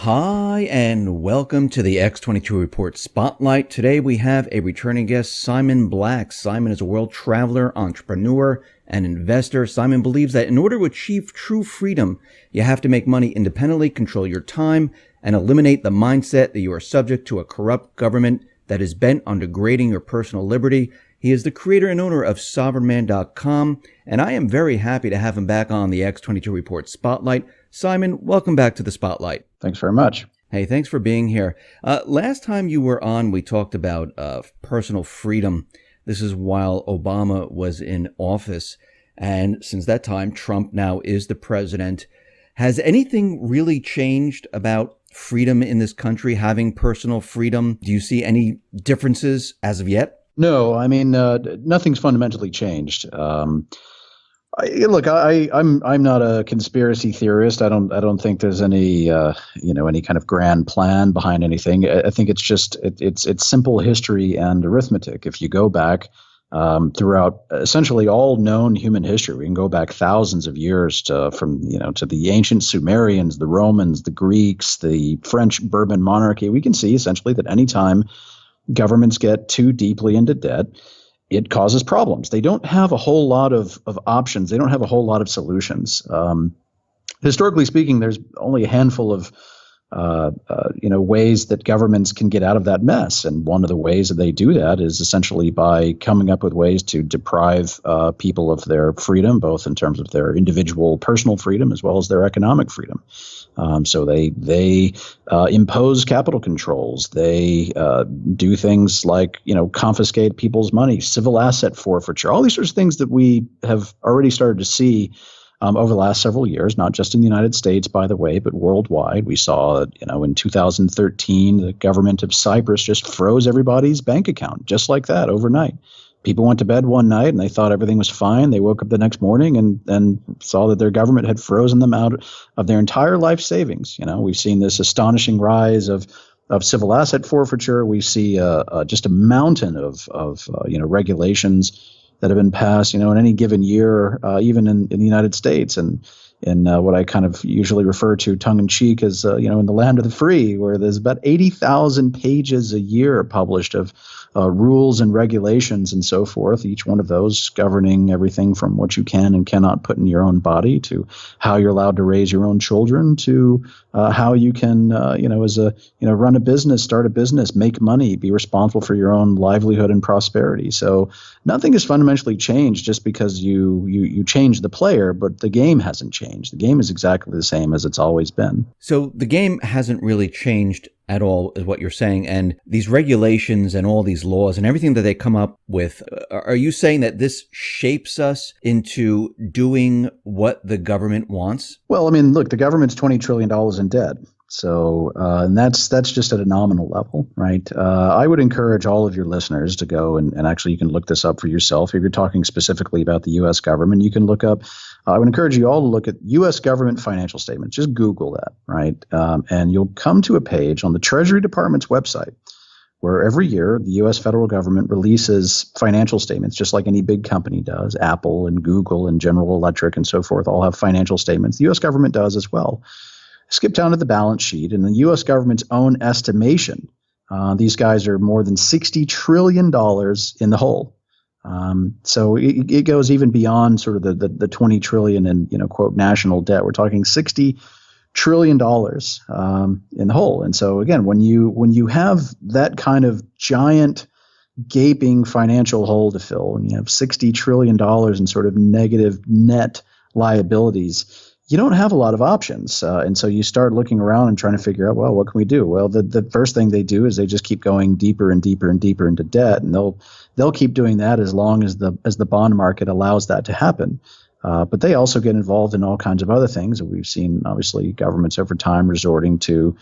Hi, and welcome to the X22 Report Spotlight. Today we have a returning guest, Simon Black. Simon is a world traveler, entrepreneur, and investor. Simon believes that in order to achieve true freedom, you have to make money independently, control your time, and eliminate the mindset that you are subject to a corrupt government that is bent on degrading your personal liberty. He is the creator and owner of sovereignman.com, and I am very happy to have him back on the X22 Report Spotlight. Simon, welcome back to the Spotlight. Thanks very much. Hey, thanks for being here. Last time you were on, we talked about personal freedom. This is while Obama was in office. And since that time, Trump now is the president. Has anything really changed about freedom in this country, having personal freedom? Do you see any differences as of yet? No, I mean, nothing's fundamentally changed. I'm not a conspiracy theorist. I don't think there's any any kind of grand plan behind anything. I think it's just it's simple history and arithmetic. If you go back throughout essentially all known human history, we can go back thousands of years to the ancient Sumerians, the Romans, the Greeks, the French Bourbon monarchy. We can see essentially that anytime governments get too deeply into debt, it causes problems. They don't have a whole lot of options. They don't have a whole lot of solutions. Historically speaking, there's only a handful of ways that governments can get out of that mess. And one of the ways that they do that is essentially by coming up with ways to deprive people of their freedom, both in terms of their individual personal freedom as well as their economic freedom. So they impose capital controls. They do things like, confiscate people's money, civil asset forfeiture, all these sorts of things that we have already started to see over the last several years, not just in the United States, by the way, but worldwide. We saw, in 2013, the government of Cyprus just froze everybody's bank account just like that overnight. People went to bed one night and they thought everything was fine. They woke up the next morning and saw that their government had frozen them out of their entire life savings. We've seen this astonishing rise of civil asset forfeiture. We see just a mountain of regulations that have been passed, in any given year, even in the United States, and in what I kind of usually refer to tongue-in-cheek as, in the land of the free, where there's about 80,000 pages a year published of rules and regulations and so forth, each one of those governing everything from what you can and cannot put in your own body to how you're allowed to raise your own children to how you can, run a business, start a business, make money, be responsible for your own livelihood and prosperity. So nothing has fundamentally changed just because you change the player, but the game hasn't changed. The game is exactly the same as it's always been. So the game hasn't really changed at all, is what you're saying. And these regulations and all these laws and everything that they come up with, are you saying that this shapes us into doing what the government wants? Well, I mean, look, the government's $20 trillion in debt. So and that's just at a nominal level, right? I would encourage all of your listeners to go and actually you can look this up for yourself. If you're talking specifically about the U.S. government, you can look up. I would encourage you all to look at U.S. government financial statements. Just Google that, right? And you'll come to a page on the Treasury Department's website where every year the U.S. federal government releases financial statements, just like any big company does. Apple and Google and General Electric and so forth all have financial statements. The U.S. government does as well. Skip down to the balance sheet, and the U.S. government's own estimation, these guys are more than $60 trillion in the hole. So it goes even beyond sort of the 20 trillion in, quote, national debt. We're talking $60 trillion in the hole. And so again, when you have that kind of giant gaping financial hole to fill, and you have $60 trillion in sort of negative net liabilities, you don't have a lot of options. And so you start looking around and trying to figure out, well, what can we do? Well, the first thing they do is they just keep going deeper and deeper and deeper into debt. And they'll keep doing that as long as the bond market allows that to happen. But they also get involved in all kinds of other things. We've seen, obviously, governments over time resorting to,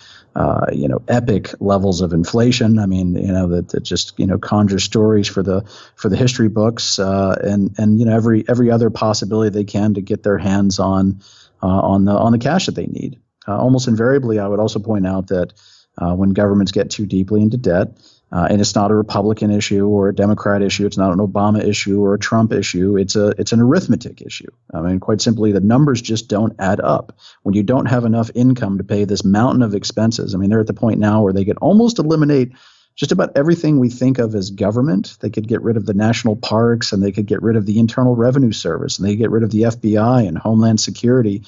epic levels of inflation. I mean, that just, conjure stories for the history books and every other possibility they can to get their hands on the cash that they need. Almost invariably, I would also point out that when governments get too deeply into debt, And it's not a Republican issue or a Democrat issue. It's not an Obama issue or a Trump issue. It's an arithmetic issue. I mean, quite simply, the numbers just don't add up. When you don't have enough income to pay this mountain of expenses, I mean, they're at the point now where they could almost eliminate just about everything we think of as government. They could get rid of the national parks, and they could get rid of the Internal Revenue Service, and they get rid of the FBI and Homeland Security.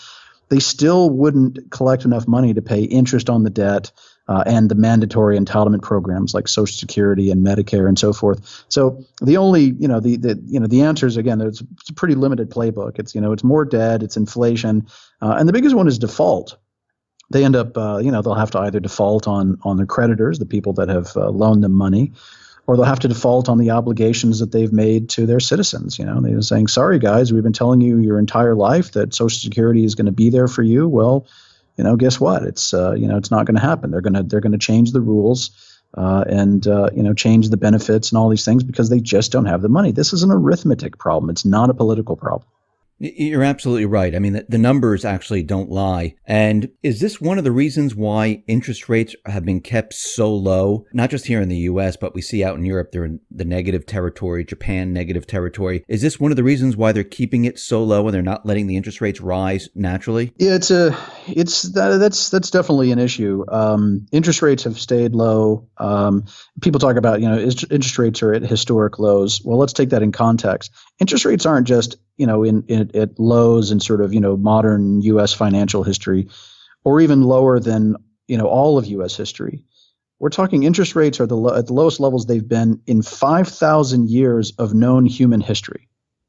They still wouldn't collect enough money to pay interest on the debt and the mandatory entitlement programs like Social Security and Medicare and so forth. So the only, the answers, again, it's a pretty limited playbook. It's more debt, it's inflation, and the biggest one is default. They end up, they'll have to either default on their creditors, the people that have loaned them money, or they'll have to default on the obligations that they've made to their citizens. They're saying, sorry, guys, we've been telling you your entire life that Social Security is going to be there for you. Well, guess what? It's not going to happen. They're going to change the rules and change the benefits and all these things because they just don't have the money. This is an arithmetic problem. It's not a political problem. You're absolutely right. I mean, the numbers actually don't lie. And is this one of the reasons why interest rates have been kept so low? Not just here in the U.S., but we see out in Europe, they're in the negative territory, Japan, negative territory. Is this one of the reasons why they're keeping it so low and they're not letting the interest rates rise naturally? Yeah, that's definitely an issue. Interest rates have stayed low. People talk about, interest rates are at historic lows. Well, let's take that in context. Interest rates aren't just at lows in sort of, modern U.S. financial history, or even lower than, all of U.S. history. We're talking interest rates are at the lowest levels they've been in 5,000 years of known human history.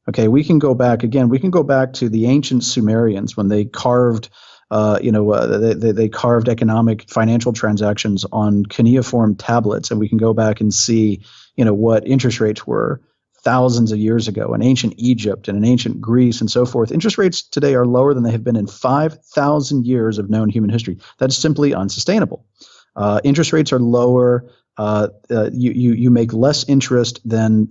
Okay, we can go back to the ancient Sumerians when they carved, they carved economic financial transactions on cuneiform tablets, and we can go back and see, what interest rates were thousands of years ago in ancient Egypt and in ancient Greece and so forth. Interest rates today are lower than they have been in 5,000 years of known human history. That's simply unsustainable. Interest rates are lower. You make less interest than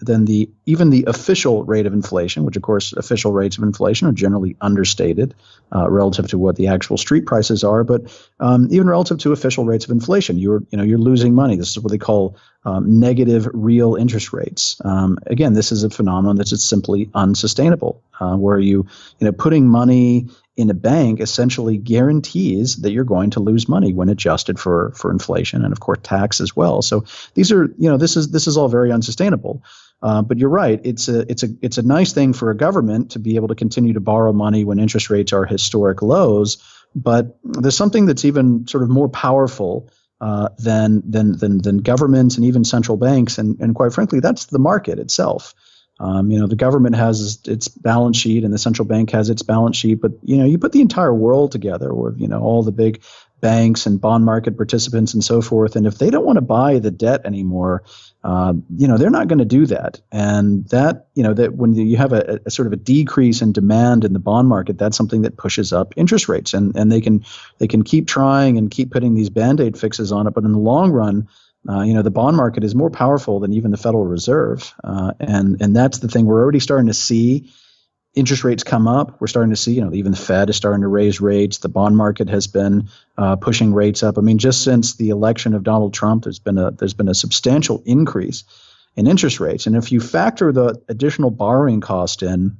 even the official rate of inflation, which of course official rates of inflation are generally understated relative to what the actual street prices are. But even relative to official rates of inflation, you're losing money. This is what they call negative real interest rates. Again, this is a phenomenon that's just simply unsustainable, where putting money in a bank essentially guarantees that you're going to lose money when adjusted for inflation and of course tax as well. So these are, this is all very unsustainable. But you're right. It's a nice thing for a government to be able to continue to borrow money when interest rates are historic lows. But there's something that's even sort of more powerful than governments and even central banks, and quite frankly, that's the market itself. The government has its balance sheet and the central bank has its balance sheet, but you put the entire world together with all the big banks and bond market participants and so forth, and if they don't want to buy the debt anymore, they're not going to do that. And that when you have a sort of a decrease in demand in the bond market, that's something that pushes up interest rates, and they can keep trying and keep putting these Band-Aid fixes on it, but in the long run, the bond market is more powerful than even the Federal Reserve, and that's the thing. We're already starting to see interest rates come up. We're starting to see, even the Fed is starting to raise rates. The bond market has been pushing rates up. I mean, just since the election of Donald Trump, there's been a substantial increase in interest rates. And if you factor the additional borrowing cost in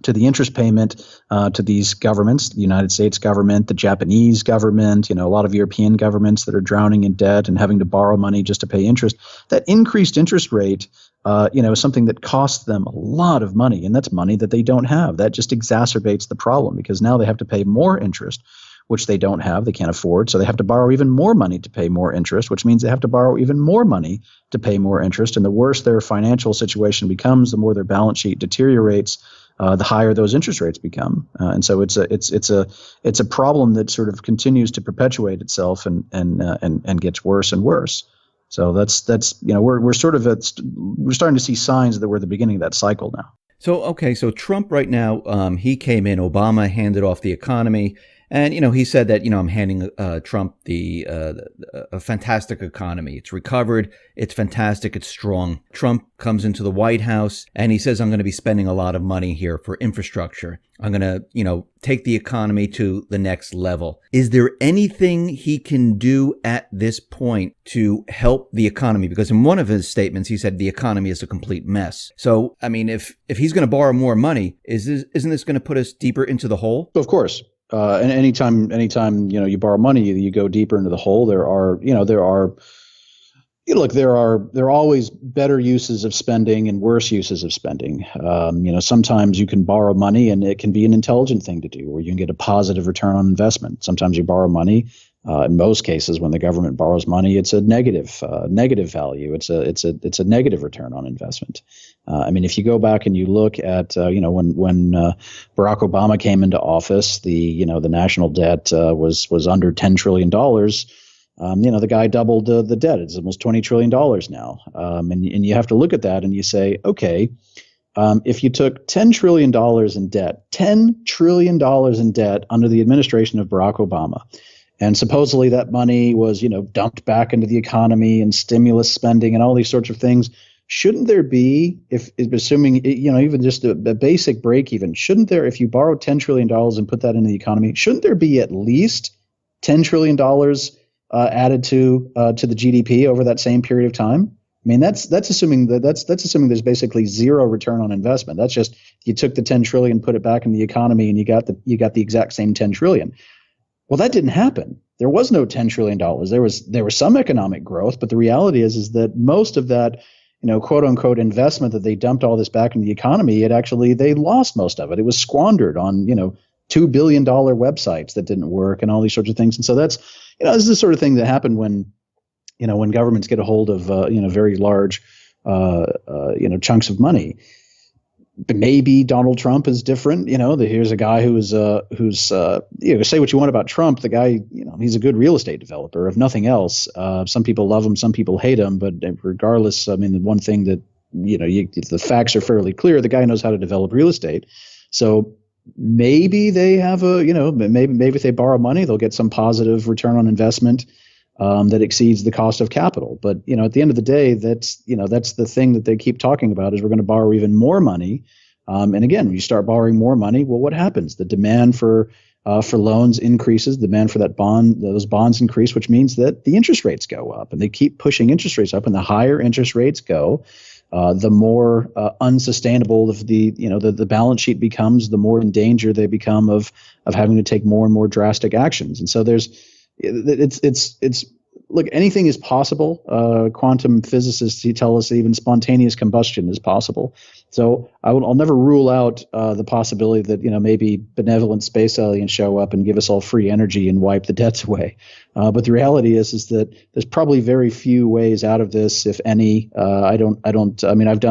to the interest payment to these governments, the United States government, the Japanese government, a lot of European governments that are drowning in debt and having to borrow money just to pay interest, that increased interest rate, is something that costs them a lot of money, and that's money that they don't have. That just exacerbates the problem because now they have to pay more interest, which they don't have, they can't afford. So they have to borrow even more money to pay more interest, which means they have to borrow even more money to pay more interest. And the worse their financial situation becomes, the more their balance sheet deteriorates, the higher those interest rates become. And so it's a problem that sort of continues to perpetuate itself and gets worse and worse. So that's we're starting to see signs that we're at the beginning of that cycle now. So Trump right now, he came in, Obama handed off the economy, And, he said that, I'm handing Trump a fantastic economy. It's recovered. It's fantastic. It's strong. Trump comes into the White House and he says, I'm going to be spending a lot of money here for infrastructure. I'm going to, take the economy to the next level. Is there anything he can do at this point to help the economy? Because in one of his statements, he said the economy is a complete mess. So, I mean, if he's going to borrow more money, isn't this going to put us deeper into the hole? Of course. And anytime, you borrow money, you go deeper into the hole. There are always better uses of spending and worse uses of spending. Sometimes you can borrow money and it can be an intelligent thing to do, where you can get a positive return on investment. Sometimes you borrow money. In most cases, when the government borrows money, it's a negative value. It's a negative return on investment. If you go back and you look at when Barack Obama came into office, the national debt was under $10 trillion. The guy doubled the debt. It's almost $20 trillion now. And you have to look at that and you say, okay, if you took $10 trillion in debt, $10 trillion in debt under the administration of Barack Obama, and supposedly that money was, dumped back into the economy and stimulus spending and all these sorts of things, shouldn't there be, if assuming, even just a basic break even, shouldn't there, if you borrow $10 trillion and put that into the economy, shouldn't there be at least $10 trillion added to the GDP over that same period of time? I mean, that's assuming that's assuming there's basically zero return on investment. That's just, you took the 10 trillion, put it back in the economy, and you got the exact same 10 trillion. Well, that didn't happen. There was no $10 trillion. There was some economic growth, but the reality is that most of that, quote unquote investment that they dumped all this back into the economy, they lost most of it. It was squandered on, $2 billion websites that didn't work and all these sorts of things. And so that's, this is the sort of thing that happened when governments get a hold of, very large, chunks of money. But maybe Donald Trump is different. Here's a guy who's say what you want about Trump. The guy, he's a good real estate developer, if nothing else. Some people love him, some people hate him. But regardless, the one thing that, the facts are fairly clear. The guy knows how to develop real estate. So maybe they have maybe if they borrow money, they'll get some positive return on investment that exceeds the cost of capital. But, at the end of the day, that's the thing that they keep talking about, is we're going to borrow even more money. And again, when you start borrowing more money, well, what happens? The demand for loans increases, the demand for those bonds increase, which means that the interest rates go up, and they keep pushing interest rates up. And the higher interest rates go, the more unsustainable the balance sheet becomes, the more in danger they become of having to take more and more drastic actions. And so look, anything is possible. Quantum physicists tell us that even spontaneous combustion is possible. So I'll never rule out the possibility that maybe benevolent space aliens show up and give us all free energy and wipe the debts away. But the reality is that there's probably very few ways out of this, if any. I've done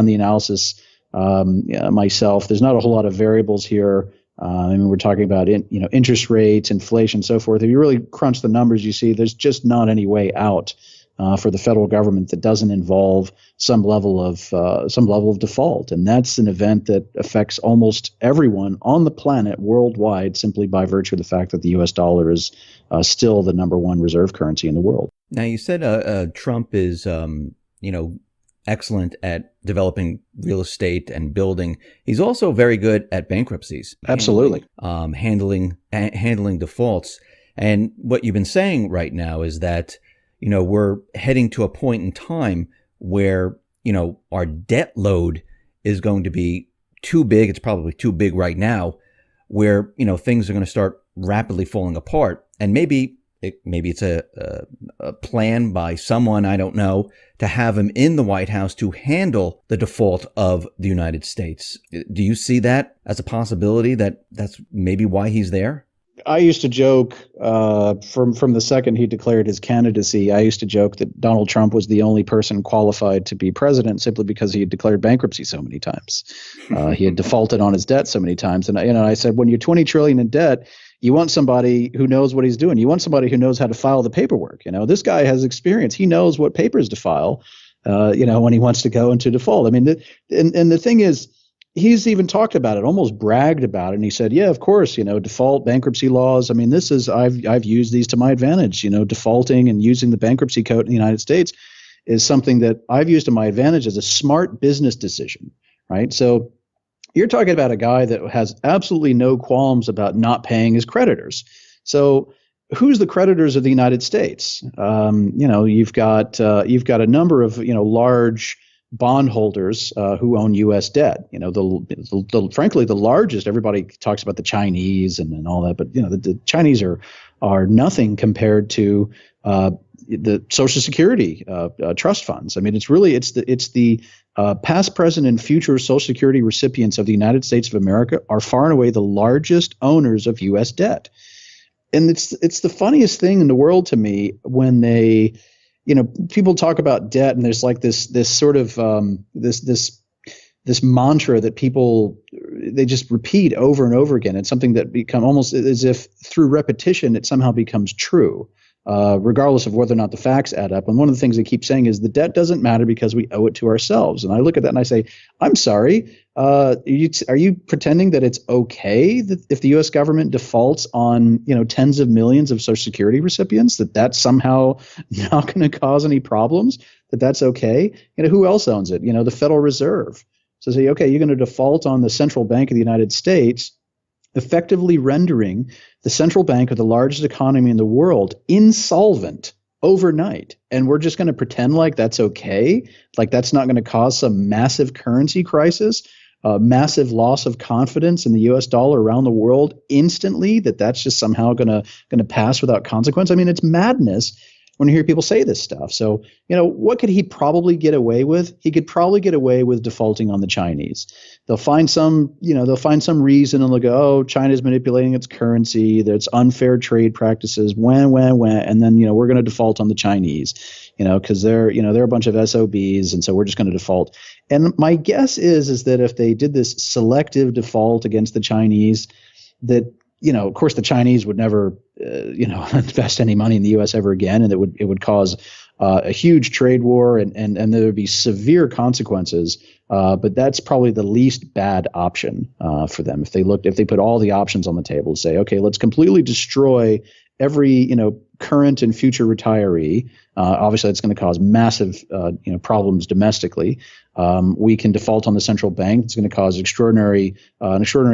the analysis myself. There's not a whole lot of variables here. We're talking about interest rates, inflation, so forth. If you really crunch the numbers, you see there's just not any way out for the federal government that doesn't involve some level of default, and that's an event that affects almost everyone on the planet worldwide, simply by virtue of the fact that the U.S. dollar is still the number one reserve currency in the world. Now, you said Trump is excellent at developing real estate and building. He's also very good at bankruptcies. Absolutely. Handling defaults. And what you've been saying right now is that, we're heading to a point in time where, our debt load is going to be too big. It's probably too big right now, where, things are going to start rapidly falling apart. And maybe it's a plan by someone, I don't know, to have him in the White House to handle the default of the United States. Do you see that as a possibility, that's maybe why he's there? I used to joke from the second he declared his candidacy, I used to joke that Donald Trump was the only person qualified to be president simply because he had declared bankruptcy so many times. He had defaulted on his debt so many times. And I said, when you're $20 trillion in debt, you want somebody who knows what he's doing. You want somebody who knows how to file the paperwork. This guy has experience. He knows what papers to file, when he wants to go into default. And the thing is, he's even talked about it, almost bragged about it. And he said, yeah, of course, default bankruptcy laws. I mean, I've used these to my advantage, defaulting and using the bankruptcy code in the United States is something that I've used to my advantage as a smart business decision, right? So you're talking about a guy that has absolutely no qualms about not paying his creditors. So who's the creditors of the United States? You've got a number of large bondholders who own U.S. debt. Frankly, the largest. Everybody talks about the Chinese and all that, but the Chinese are nothing compared to the Social Security trust funds. I mean, it's the past, present, and future Social Security recipients of the United States of America are far and away the largest owners of U.S. debt. And it's the funniest thing in the world to me when they, people talk about debt and there's like this sort of this mantra that they just repeat over and over again. It's something that become almost as if through repetition it somehow becomes true. Regardless of whether or not the facts add up. And one of the things they keep saying is the debt doesn't matter because we owe it to ourselves. And I look at that and I say, I'm sorry. Are you pretending that it's okay that if the U.S. government defaults on tens of millions of Social Security recipients, that's somehow not going to cause any problems? That's okay? Who else owns it? The Federal Reserve. So say, okay, you're going to default on the Central Bank of the United States, effectively rendering the central bank of the largest economy in the world insolvent overnight. And we're just going to pretend like that's okay, like that's not going to cause some massive currency crisis, massive loss of confidence in the U.S. dollar around the world instantly, that's just somehow going to pass without consequence. I mean, it's madness when you hear people say this stuff. So, what could he probably get away with? He could probably get away with defaulting on the Chinese. They'll find some reason and they'll go, oh, China's manipulating its currency. There's unfair trade practices, and then, we're going to default on the Chinese, because they're a bunch of SOBs. And so we're just going to default. And my guess is that if they did this selective default against the Chinese, that, of course, the Chinese would never, invest any money in the U.S. ever again, and it would cause a huge trade war, and there would be severe consequences. But that's probably the least bad option for them if they put all the options on the table and say, okay, let's completely destroy every current and future retiree. Obviously, that's going to cause massive problems domestically. We can default on the central bank. It's going to cause an extraordinary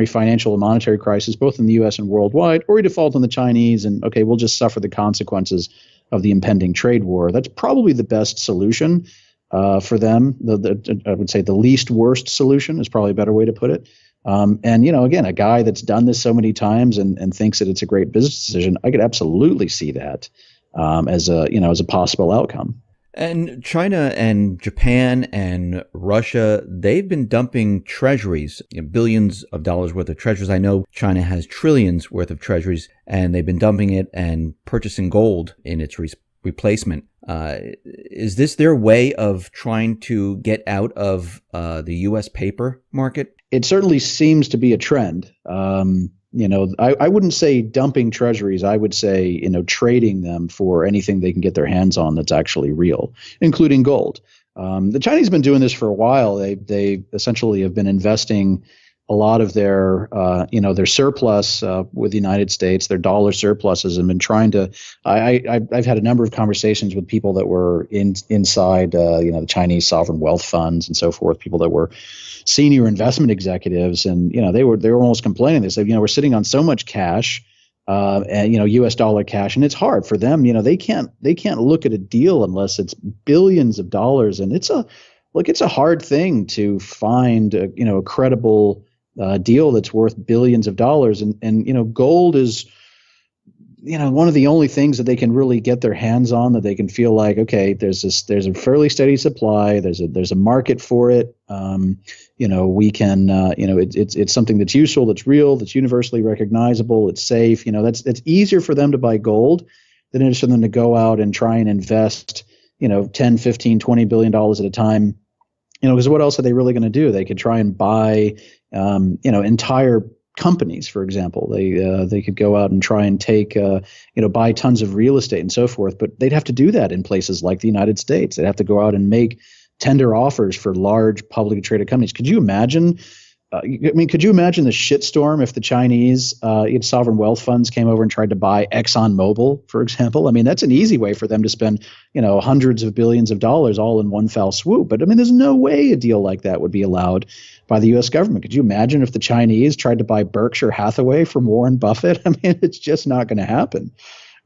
financial and monetary crisis, both in the U.S. and worldwide. Or we default on the Chinese, and okay, we'll just suffer the consequences of the impending trade war. That's probably the best solution for them. I would say the least worst solution is probably a better way to put it. And again, a guy that's done this so many times and thinks that it's a great business decision, I could absolutely see that as a possible outcome. And China and Japan and Russia, they've been dumping treasuries, billions of dollars worth of treasuries. I know China has trillions worth of treasuries, and they've been dumping it and purchasing gold in its replacement. Is this their way of trying to get out of the U.S. paper market? It certainly seems to be a trend. I wouldn't say dumping treasuries. I would say, trading them for anything they can get their hands on that's actually real, including gold. The Chinese have been doing this for a while. They essentially have been investing a lot of their surplus with the United States, their dollar surpluses, and been trying to. I've had a number of conversations with people that were inside, the Chinese sovereign wealth funds and so forth. People that were senior investment executives, and they were almost complaining. They said, we're sitting on so much cash, and U.S. dollar cash, and it's hard for them. They can't look at a deal unless it's billions of dollars, and it's a hard thing to find a credible deal that's worth billions of dollars, and gold is one of the only things that they can really get their hands on, that they can feel like, okay, there's a fairly steady supply, there's a market for it, we can it's something that's useful, that's real, that's universally recognizable, it's safe. That's easier for them to buy gold than it is for them to go out and try and invest 10, 15, $20 billion at a time. Because what else are they really going to do? They could try and buy, entire companies, for example. They could go out and try and take, buy tons of real estate and so forth. But they'd have to do that in places like the United States. They'd have to go out and make tender offers for large publicly traded companies. Could you imagine I mean, could you imagine the shitstorm if the Chinese sovereign wealth funds came over and tried to buy ExxonMobil, for example? I mean, that's an easy way for them to spend, hundreds of billions of dollars all in one fell swoop. But I mean, there's no way a deal like that would be allowed by the U.S. government. Could you imagine if the Chinese tried to buy Berkshire Hathaway from Warren Buffett? I mean, it's just not going to happen.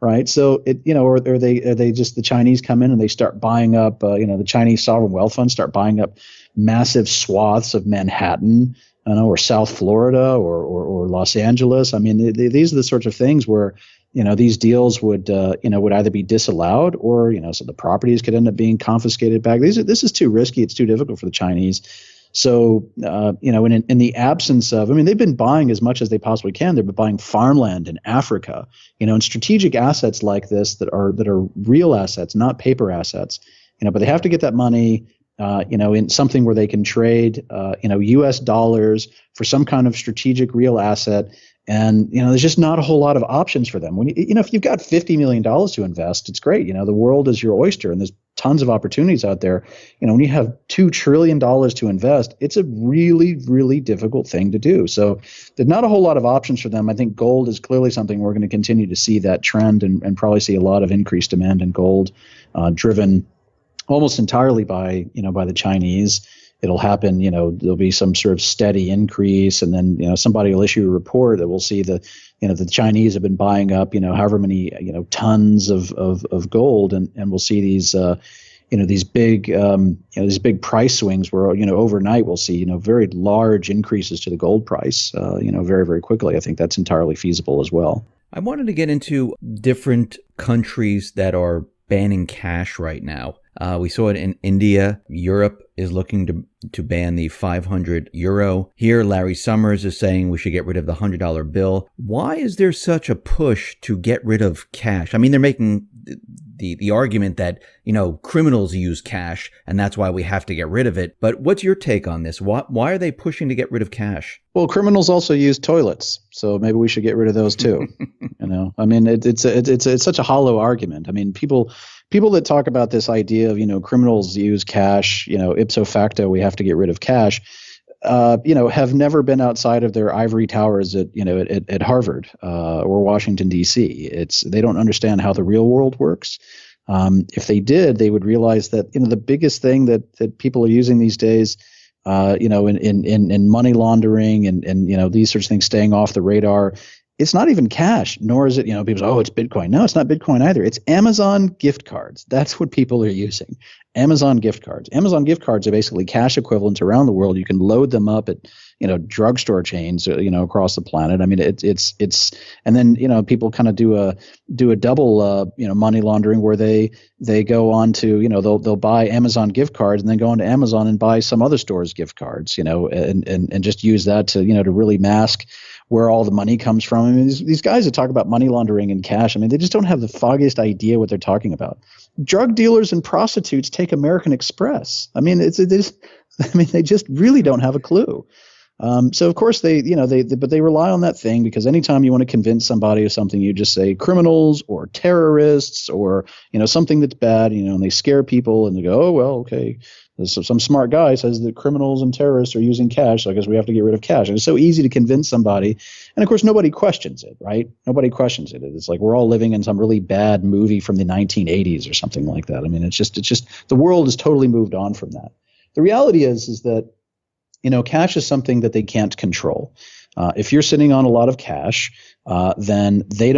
Right. So or they just the Chinese come in and they start buying up, the Chinese sovereign wealth funds start buying up massive swaths of Manhattan, or South Florida or Los Angeles. I mean, these are the sorts of things where, these deals would either be disallowed or, so the properties could end up being confiscated back. This is too risky. It's too difficult for the Chinese. So, in the absence of, I mean, they've been buying as much as they possibly can. They've been buying farmland in Africa, and strategic assets like this that are real assets, not paper assets, but they have to get that money, in something where they can trade, U.S. dollars for some kind of strategic real asset. And, there's just not a whole lot of options for them. When if you've got $50 million to invest, it's great. The world is your oyster and there's tons of opportunities out there. When you have $2 trillion to invest, it's a really, really difficult thing to do. So there's not a whole lot of options for them. I think gold is clearly something we're going to continue to see that trend and probably see a lot of increased demand in gold, driven almost entirely by the Chinese. It'll happen, there'll be some sort of steady increase, and then, somebody will issue a report that will see the Chinese have been buying up, however many, tons of gold, and we'll see these, these big price swings where, overnight we'll see, very large increases to the gold price, very, very quickly. I think that's entirely feasible as well. I wanted to get into different countries that are banning cash right now. We saw it in India. Europe is looking to ban the 500 euro. Here, Larry Summers is saying we should get rid of the $100 bill. Why is there such a push to get rid of cash? I mean, they're making the argument that, criminals use cash and that's why we have to get rid of it. But what's your take on this? Why are they pushing to get rid of cash? Well, criminals also use toilets, so maybe we should get rid of those too. I mean, it's such a hollow argument. I mean, people that talk about this idea of, criminals use cash, ipso facto, we have to get rid of cash, have never been outside of their ivory towers at Harvard or Washington, D.C. They don't understand how the real world works. If they did, they would realize that, the biggest thing that people are using these days, in money laundering and these sorts of things staying off the radar, it's not even cash, nor is it, people say, oh, it's Bitcoin. No, it's not Bitcoin either. It's Amazon gift cards. That's what people are using. Amazon gift cards. Amazon gift cards are basically cash equivalents around the world. You can load them up at, drugstore chains, across the planet. I mean, it's, and then, people kind of do a double, money laundering where they go on to, they'll buy Amazon gift cards and then go onto Amazon and buy some other store's gift cards, and just use that to, to really mask where all the money comes from. I mean, these guys that talk about money laundering and cash, I mean, they just don't have the foggiest idea what they're talking about. Drug dealers and prostitutes take American Express. I mean, they just really don't have a clue. So of course they rely on that thing, because anytime you want to convince somebody of something, you just say criminals or terrorists or, something that's bad, and they scare people and they go, oh, well, okay. So some smart guy says that criminals and terrorists are using cash, so I guess we have to get rid of cash. And it's so easy to convince somebody. And of course, nobody questions it, right? Nobody questions it. It's like we're all living in some really bad movie from the 1980s or something like that. I mean, it's just the world has totally moved on from that. The reality is that, cash is something that they can't control. If you're sitting on a lot of cash, then they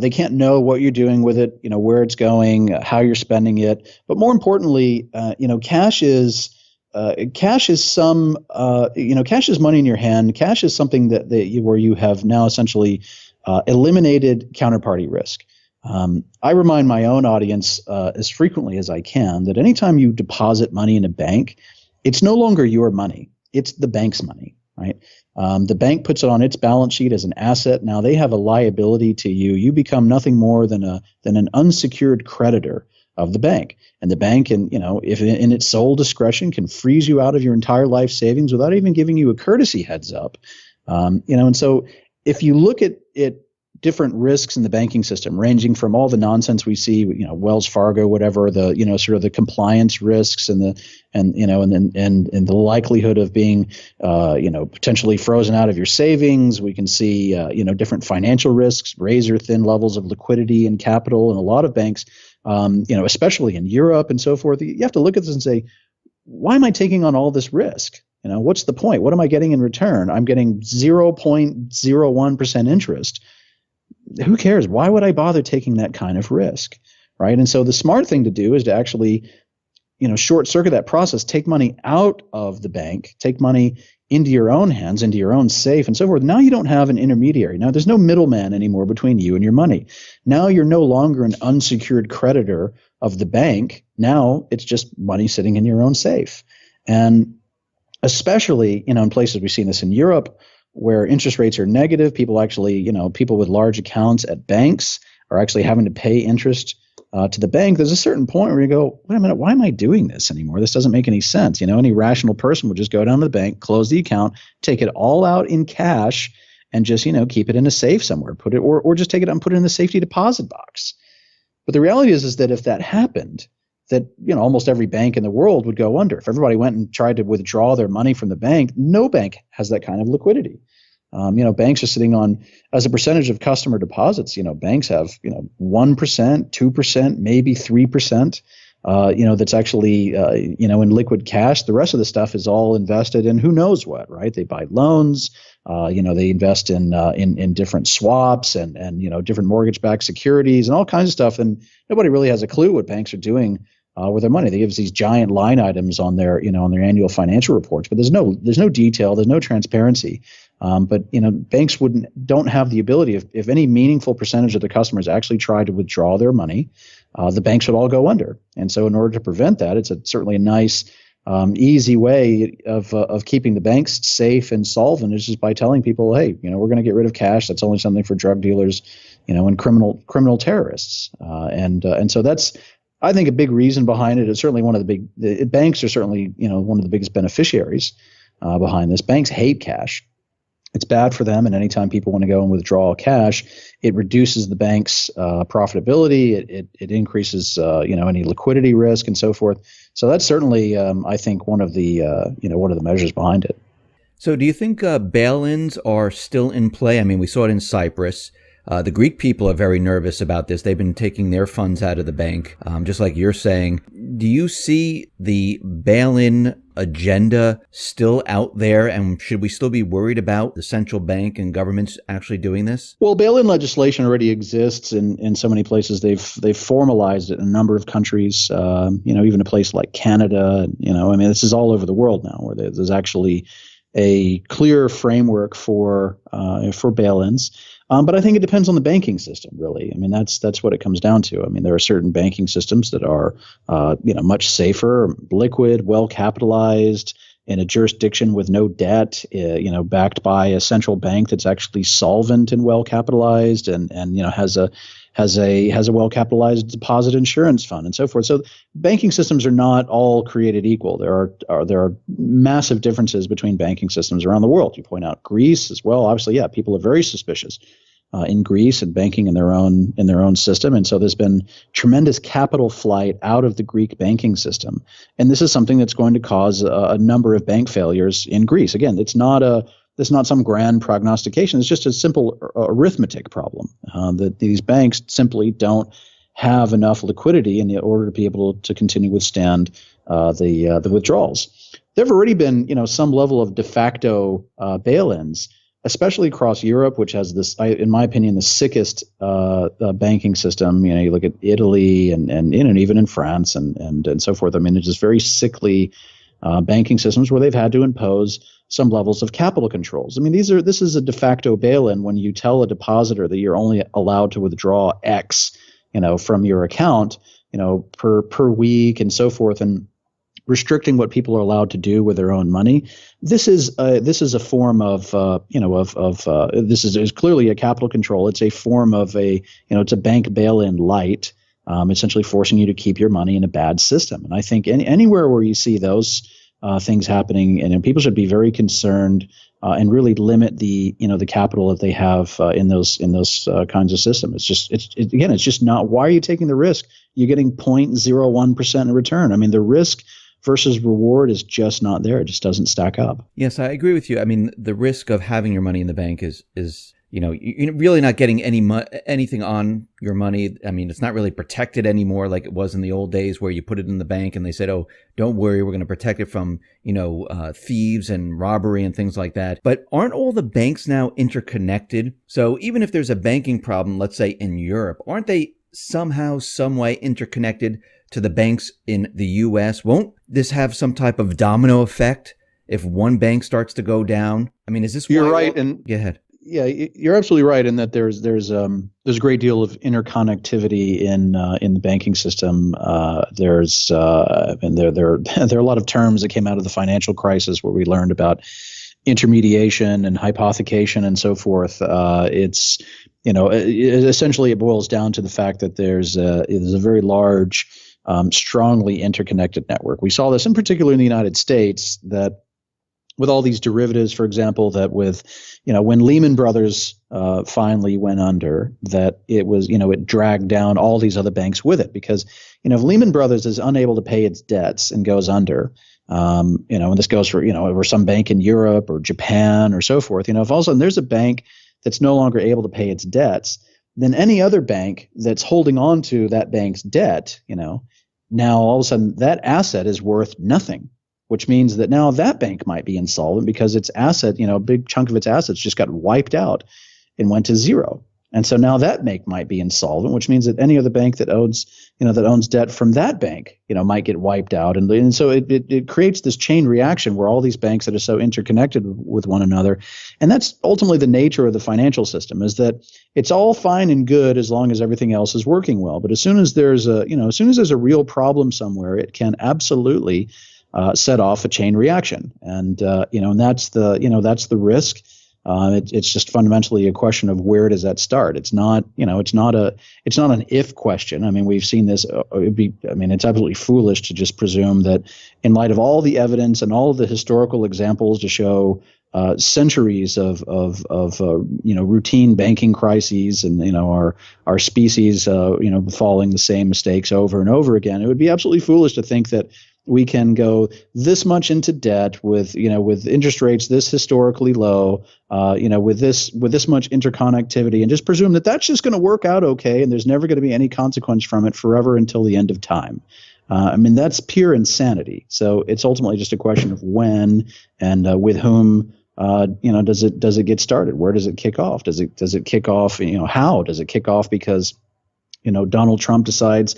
can't know what you're doing with it, where it's going, how you're spending it. But more importantly, cash is cash is money in your hand. Cash is something where you have now essentially eliminated counterparty risk. I remind my own audience as frequently as I can that anytime you deposit money in a bank, it's no longer your money. It's the bank's money, right? The bank puts it on its balance sheet as an asset. Now they have a liability to you. You become nothing more than an unsecured creditor of the bank. And the bank, if in its sole discretion, can freeze you out of your entire life savings without even giving you a courtesy heads up. And so if you look at it, different risks in the banking system, ranging from all the nonsense we see, Wells Fargo, whatever, the sort of the compliance risks and the likelihood of being potentially frozen out of your savings. We can see different financial risks, razor thin levels of liquidity and capital, and a lot of banks, especially in Europe and so forth. You have to look at this and say, why am I taking on all this risk? What's the point? What am I getting in return? I'm getting 0.01% interest. Who cares? Why would I bother taking that kind of risk, right? And so the smart thing to do is to actually, short circuit that process, take money out of the bank, take money into your own hands, into your own safe and so forth. Now you don't have an intermediary. Now there's no middleman anymore between you and your money. Now you're no longer an unsecured creditor of the bank. Now it's just money sitting in your own safe. And especially, in places we've seen this in Europe, where interest rates are negative, people actually, people with large accounts at banks are actually having to pay interest to the bank. There's a certain point where you go, wait a minute, why am I doing this anymore? This doesn't make any sense. Any rational person would just go down to the bank, close the account, take it all out in cash, and just, keep it in a safe somewhere, put it, or just take it out and put it in the safety deposit box. But the reality is that if that happened, that almost every bank in the world would go under. If everybody went and tried to withdraw their money from the bank, no bank has that kind of liquidity. Banks are sitting on, as a percentage of customer deposits, banks have 1%, 2%, maybe 3%. That's actually in liquid cash. The rest of the stuff is all invested in who knows what, right? They buy loans. They invest in different swaps and different mortgage-backed securities and all kinds of stuff. And nobody really has a clue what banks are doing with their money. They give us these giant line items on their annual financial reports, but there's no detail, there's no transparency. But banks don't have the ability, if any meaningful percentage of the customers actually try to withdraw their money, the banks would all go under. And so in order to prevent that, it's certainly a nice, easy way of keeping the banks safe and solvent is just by telling people, hey, we're going to get rid of cash. That's only something for drug dealers, and criminal terrorists. And so that's, I think, a big reason behind it. It's certainly one of the banks are certainly, one of the biggest beneficiaries behind this. Banks hate cash. It's bad for them, and anytime people want to go and withdraw cash, it reduces the bank's profitability. It increases any liquidity risk and so forth. So that's certainly, I think, one of the measures behind it. So do you think bail-ins are still in play? I mean, we saw it in Cyprus. The Greek people are very nervous about this. They've been taking their funds out of the bank, just like you're saying. Do you see the bail-in agenda still out there, and should we still be worried about the central bank and governments actually doing this? Well, bail-in legislation already exists in so many places. They've formalized it in a number of countries. Even a place like Canada. This is all over the world now, where there's actually a clear framework for bail-ins. But I think it depends on the banking system, really. I mean, that's what it comes down to. I mean, there are certain banking systems that are, much safer, liquid, well capitalized, in a jurisdiction with no debt, backed by a central bank that's actually solvent and well capitalized, and has a well capitalized deposit insurance fund and so forth. So banking systems are not all created equal. There are massive differences between banking systems around the world. You point out Greece as well. Obviously, yeah, people are very suspicious in Greece and banking in their own system, and so there's been tremendous capital flight out of the Greek banking system, and this is something that's going to cause a number of bank failures in Greece. Again, it's not some grand prognostication. It's just a simple arithmetic problem that these banks simply don't have enough liquidity in order to be able to continue to withstand the withdrawals. There have already been some level of de facto bail-ins, especially across Europe, which has this, in my opinion, the sickest banking system. You look at Italy and even in France and so forth. I mean, it's just very sickly banking systems where they've had to impose some levels of capital controls. I mean, this is a de facto bail-in when you tell a depositor that you're only allowed to withdraw X, from your account, per week and so forth, and restricting what people are allowed to do with their own money. This is a form of this is clearly a capital control. It's a form of it's a bank bail-in light, essentially forcing you to keep your money in a bad system. And I think anywhere where you see those things happening, and people should be very concerned and really limit the capital that they have in those kinds of systems. It's just not. Why are you taking the risk? You're getting 0.01% in return. I mean, the risk versus reward is just not there. It just doesn't stack up. Yes, I agree with you. I mean, the risk of having your money in the bank is you're really not getting anything on your money. I mean, it's not really protected anymore like it was in the old days where you put it in the bank and they said, oh, don't worry, we're going to protect it from, thieves and robbery and things like that. But aren't all the banks now interconnected? So even if there's a banking problem, let's say in Europe, aren't they somehow, some way interconnected to the banks in the U.S.? Won't this have some type of domino effect if one bank starts to go down? I mean, is this You're right, and go ahead. Yeah, you're absolutely right in that there's a great deal of interconnectivity in the banking system. And there are a lot of terms that came out of the financial crisis where we learned about intermediation and hypothecation and so forth. Essentially it boils down to the fact that there's a very large, strongly interconnected network. We saw this in particular in the United States, that with all these derivatives, for example, that when Lehman Brothers finally went under, that it dragged down all these other banks with it, because if Lehman Brothers is unable to pay its debts and goes under, and this goes for some bank in Europe or Japan or so forth, if all of a sudden there's a bank that's no longer able to pay its debts, then any other bank that's holding on to that bank's debt, now all of a sudden that asset is worth nothing, which means that now that bank might be insolvent because its asset, a big chunk of its assets just got wiped out and went to zero. And so now that bank might be insolvent, which means that any other bank that owns debt from that bank, might get wiped out. And so it creates this chain reaction where all these banks that are so interconnected with one another. And that's ultimately the nature of the financial system, is that it's all fine and good as long as everything else is working well. But as soon as there's a real problem somewhere, it can absolutely set off a chain reaction, and that's the risk. It's just fundamentally a question of where does that start. It's not an if question. I mean, we've seen this. It's absolutely foolish to just presume that, in light of all the evidence and all of the historical examples to show centuries of routine banking crises, and our species falling the same mistakes over and over again, it would be absolutely foolish to think that we can go this much into debt with interest rates this historically low, with this much interconnectivity, and just presume that that's just going to work out okay, and there's never going to be any consequence from it forever until the end of time. That's pure insanity. So it's ultimately just a question of when and with whom. Does it get started? Where does it kick off? Does it kick off? How does it kick off? Because Donald Trump decides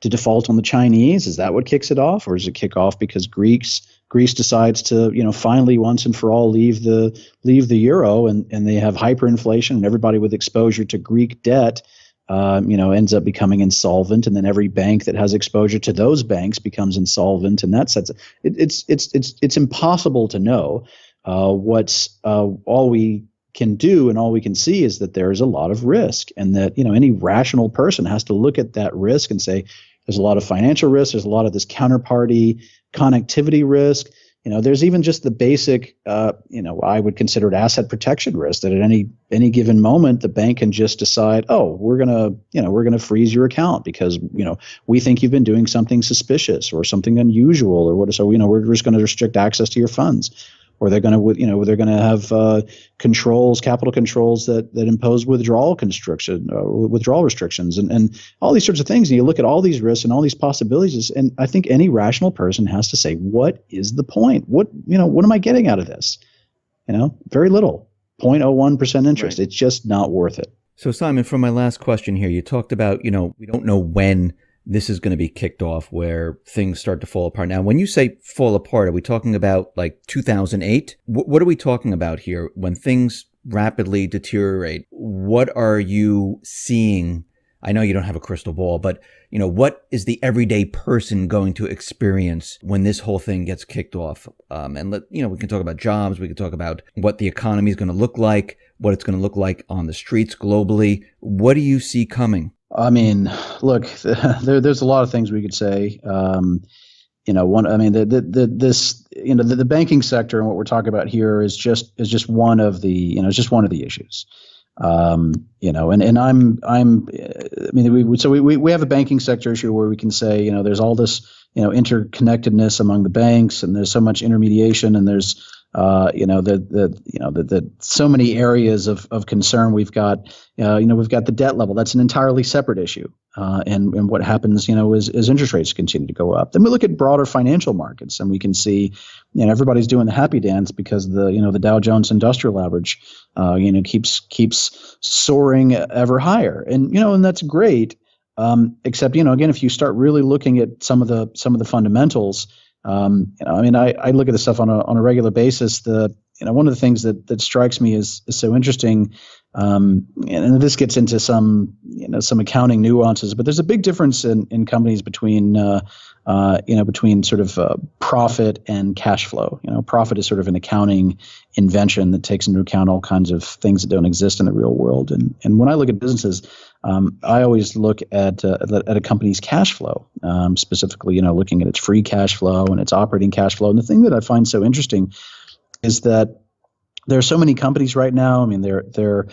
to default on the Chinese? Is that what kicks it off? Or does it kick off because Greece decides to, finally once and for all leave the euro, and they have hyperinflation, and everybody with exposure to Greek debt, ends up becoming insolvent, and then every bank that has exposure to those banks becomes insolvent, and that sets it's impossible to know. All we can do and all we can see is that there is a lot of risk, and that any rational person has to look at that risk and say, there's a lot of financial risk, there's a lot of this counterparty connectivity risk, there's even just the basic I would consider it asset protection risk, that at any given moment the bank can just decide, oh, we're gonna freeze your account because we think you've been doing something suspicious or something unusual or what, so we're just going to restrict access to your funds. Or they're going to have capital controls that impose withdrawal restrictions, and all these sorts of things. And you look at all these risks and all these possibilities, and I think any rational person has to say, what is the point? What am I getting out of this? Very little, 0.01% interest. Right. It's just not worth it. So Simon, for my last question here, you talked about, we don't know when this is going to be kicked off, where things start to fall apart. Now, when you say fall apart, are we talking about like 2008? What are we talking about here when things rapidly deteriorate? What are you seeing? I know you don't have a crystal ball, but what is the everyday person going to experience when this whole thing gets kicked off? We can talk about jobs. We can talk about what the economy is going to look like, what it's going to look like on the streets globally. What do you see coming? I mean, look, there's a lot of things we could say. the banking sector and what we're talking about here is just one of the, it's just one of the issues. We have a banking sector issue where we can say, there's all this, interconnectedness among the banks, and there's so much intermediation, and there's, so many areas of concern. We've got the debt level. That's an entirely separate issue. And what happens, is interest rates continue to go up. Then we look at broader financial markets, and we can see, everybody's doing the happy dance because the Dow Jones Industrial Average, keeps soaring ever higher, and that's great. Except, again, if you start really looking at some of the fundamentals, I look at this stuff on a regular basis. One of the things that strikes me is so interesting, and this gets into some accounting nuances, but there's a big difference in companies between sort of profit and cash flow. Profit is sort of an accounting invention that takes into account all kinds of things that don't exist in the real world. And when I look at businesses, I always look at a company's cash flow, specifically, looking at its free cash flow and its operating cash flow. And the thing that I find so interesting is that there are so many companies right now. I mean, they're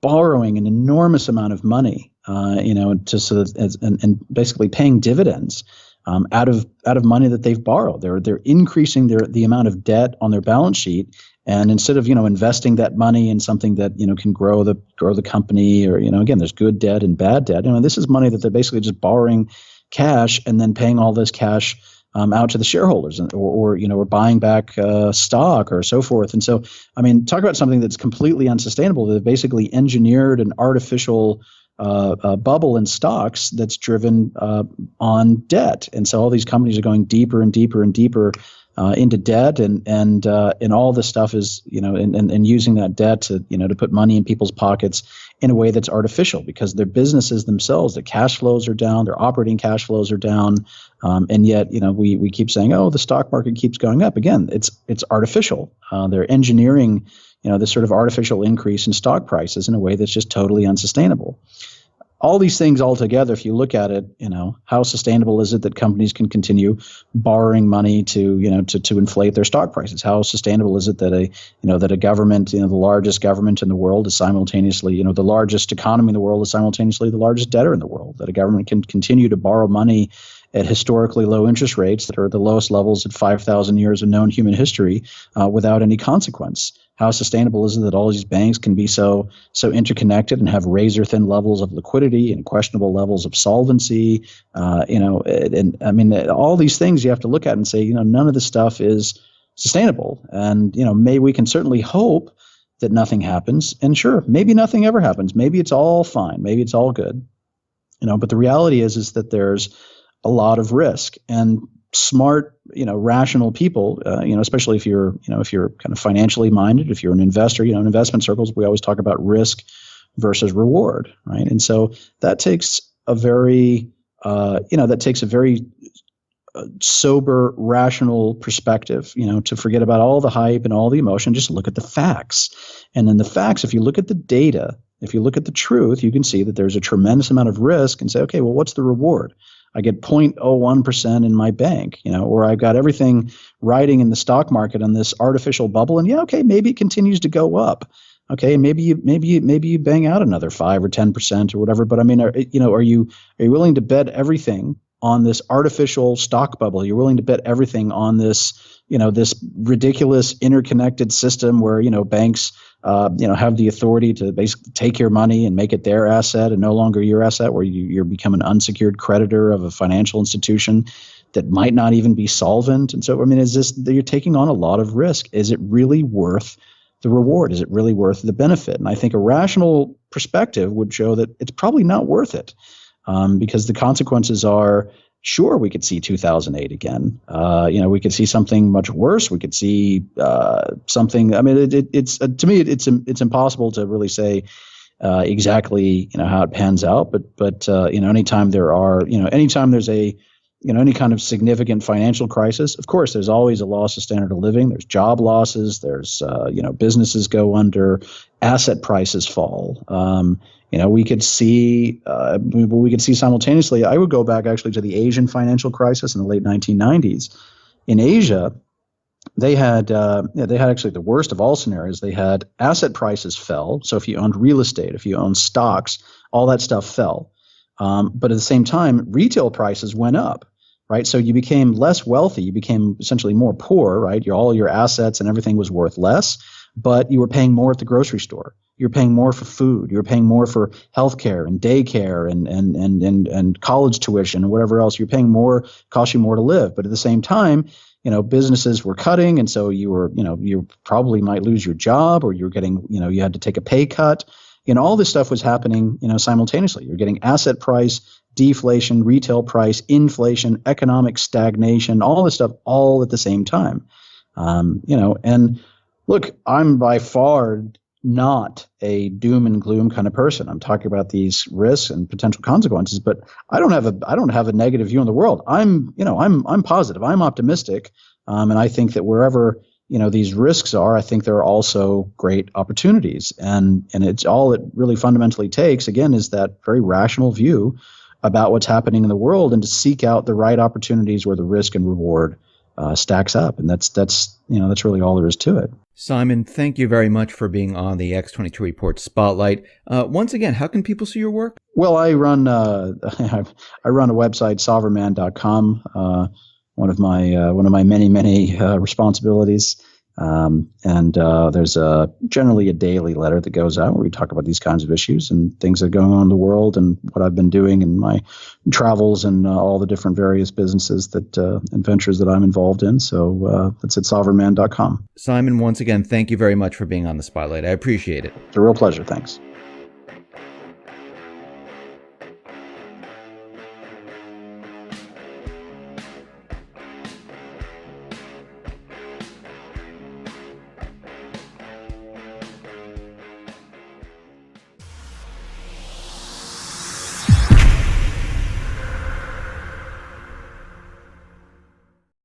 borrowing an enormous amount of money, and basically paying dividends out of money that they've borrowed. They're increasing the amount of debt on their balance sheet, and instead of investing that money in something that can grow the company, or again, there's good debt and bad debt. This is money that they're basically just borrowing cash and then paying all this cash out to the shareholders, or buying back stock or so forth. And so, talk about something that's completely unsustainable. They've basically engineered an artificial bubble in stocks that's driven on debt. And so all these companies are going deeper and deeper and deeper into debt, and all this stuff is, and using that debt to put money in people's pockets in a way that's artificial, because their businesses themselves, their cash flows are down, their operating cash flows are down, and yet we keep saying, oh, the stock market keeps going up. Again, it's artificial. They're engineering this sort of artificial increase in stock prices in a way that's just totally unsustainable. All these things all together, if you look at it, how sustainable is it that companies can continue borrowing money to inflate their stock prices? How sustainable is it that a government, the largest government in the world is simultaneously, the largest economy in the world is simultaneously the largest debtor in the world, that a government can continue to borrow money at historically low interest rates that are the lowest levels at 5,000 years of known human history without any consequence? How sustainable is it that all these banks can be so interconnected and have razor thin levels of liquidity and questionable levels of solvency? All these things you have to look at and say, none of this stuff is sustainable. And, we can certainly hope that nothing happens. And sure, maybe nothing ever happens. Maybe it's all fine. Maybe it's all good. But the reality is that there's a lot of risk, and smart, rational people, especially if you're kind of financially minded, if you're an investor, in investment circles, we always talk about risk versus reward, right? And so that takes a very, sober, rational perspective, to forget about all the hype and all the emotion, just look at the facts. And then the facts, if you look at the data, if you look at the truth, you can see that there's a tremendous amount of risk, and say, okay, well, what's the reward? I get 0.01% in my bank, or I've got everything riding in the stock market on this artificial bubble, and okay, maybe it continues to go up. Okay, maybe you bang out another 5 or 10% or whatever. But are you willing to bet everything on this artificial stock bubble? You're willing to bet everything on this, this ridiculous interconnected system where banks have the authority to basically take your money and make it their asset and no longer your asset, where you're become an unsecured creditor of a financial institution that might not even be solvent. And so, is this, you're taking on a lot of risk. Is it really worth the reward? Is it really worth the benefit? And I think a rational perspective would show that it's probably not worth it, because the consequences are, sure, we could see 2008 again. We could see something much worse. We could see something. It's to me, it's impossible to really say how it pans out. But anytime there's a any kind of significant financial crisis, of course, there's always a loss of standard of living. There's job losses. There's, businesses go under, asset prices fall. We could see simultaneously. I would go back actually to the Asian financial crisis in the late 1990s. In Asia, they had actually the worst of all scenarios. They had asset prices fell. So if you owned real estate, if you owned stocks, all that stuff fell. But at the same time, retail prices went up, right? So you became less wealthy. You became essentially more poor, right? All your assets and everything was worth less, but you were paying more at the grocery store. You're paying more for food. You're paying more for healthcare and daycare and college tuition and whatever else. You're paying more, cost you more to live. But at the same time, businesses were cutting, and so you probably might lose your job, or you're getting, you had to take a pay cut. All this stuff was happening, simultaneously. You're getting asset price deflation, retail price inflation, economic stagnation, all this stuff all at the same time. And look, I'm by far not a doom and gloom kind of person. I'm talking about these risks and potential consequences, but I don't have a negative view on the world. I'm positive. I'm optimistic, and I think that wherever these risks are, I think there are also great opportunities, and it's all it really fundamentally takes. Again, is that very rational view about what's happening in the world, and to seek out the right opportunities where the risk and reward stacks up, and that's really all there is to it. Simon, thank you very much for being on the X22 Report Spotlight. Once again, how can people see your work? Well, I run a website, sovereignman.com, one of my many responsibilities. And there's generally a daily letter that goes out where we talk about these kinds of issues and things that are going on in the world and what I've been doing in my travels and all the different various businesses and ventures that I'm involved in. So that's at sovereignman.com. Simon, once again, thank you very much for being on the Spotlight. I appreciate it. It's a real pleasure. Thanks.